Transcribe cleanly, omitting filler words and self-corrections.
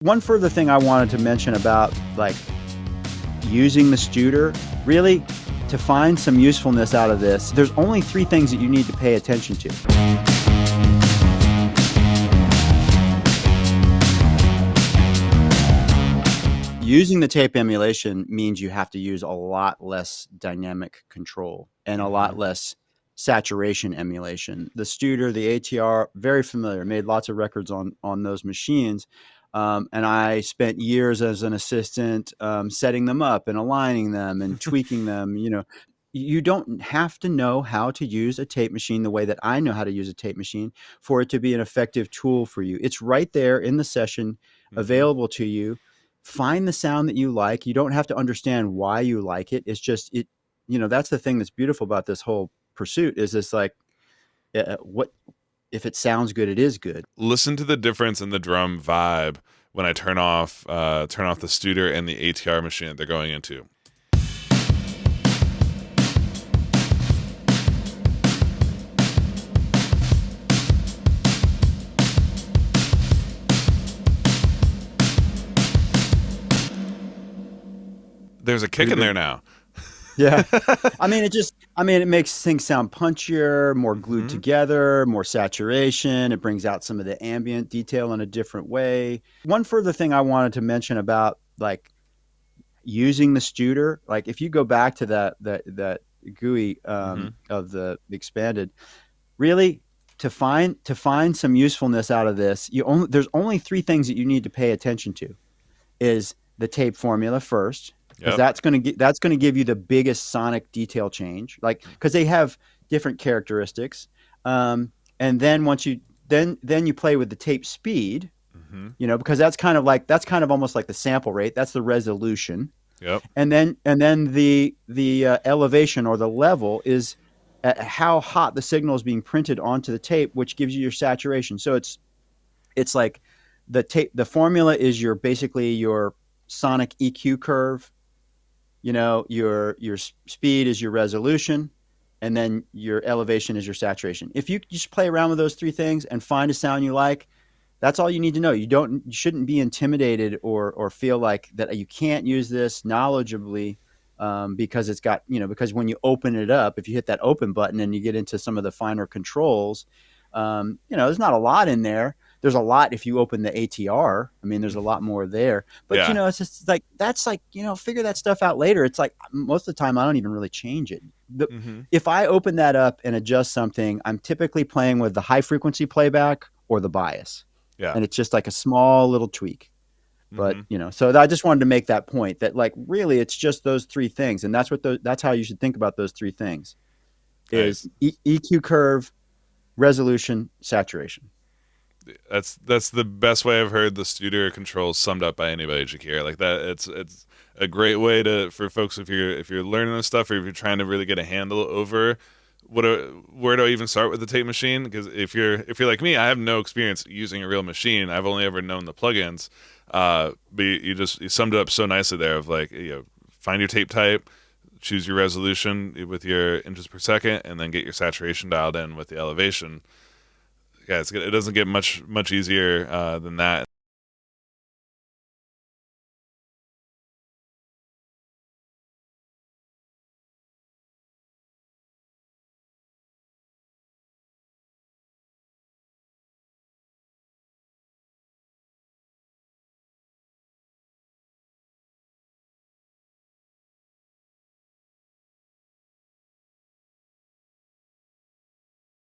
One further thing I wanted to mention about using the Studer, really to find some usefulness out of this, there's only three things that you need to pay attention to. Using the tape emulation means you have to use a lot less dynamic control and a lot less saturation emulation. The Studer, the ATR, very familiar, made lots of records on those machines. And I spent years as an assistant setting them up and aligning them and tweaking them. You don't have to know how to use a tape machine the way that I know how to use a tape machine for it to be an effective tool for you. It's right there in the session, available to you. Find the sound that you like. You don't have to understand why you like it. It's just that's the thing that's beautiful about this whole pursuit is this what if it sounds good, it is good. Listen to the difference in the drum vibe when I turn off the Studer and the ATR machine that they're going into. There's a kick in there now. Yeah. It makes things sound punchier, more glued together, more saturation. It brings out some of the ambient detail in a different way. One further thing I wanted to mention about using the Studer, if you go back to that GUI of the expanded, really to find some usefulness out of this, there's only three things that you need to pay attention to. Is the tape formula first, because that's going to give you the biggest sonic detail change, because they have different characteristics. And then once you you play with the tape speed, because that's kind of almost like the sample rate. That's the resolution. Yep. And then the elevation or the level is how hot the signal is being printed onto the tape, which gives you your saturation. So it's like the formula is basically your sonic EQ curve. Your speed is your resolution, and then your elevation is your saturation. If you just play around with those three things and find a sound you like, that's all you need to know. You shouldn't be intimidated or feel like that you can't use this knowledgeably because it's got, because when you open it up, if you hit that open button and you get into some of the finer controls, there's not a lot in there. There's a lot if you open the ATR. There's a lot more there. But, it's just figure that stuff out later. It's like most of the time I don't even really change it. If I open that up and adjust something, I'm typically playing with the high frequency playback or the bias. Yeah. And it's just like a small little tweak. But, so I just wanted to make that point that really it's just those three things. And that's how you should think about those three things is EQ curve, resolution, saturation. That's the best way I've heard the Studer controls summed up by anybody, Jakir. Like that, it's a great way for folks if you're learning this stuff or if you're trying to really get a handle over where do I even start with the tape machine? Because if you're like me, I have no experience using a real machine. I've only ever known the plugins. But you summed it up so nicely there of find your tape type, choose your resolution with your inches per second, and then get your saturation dialed in with the elevation. Yeah, it doesn't get much easier than that.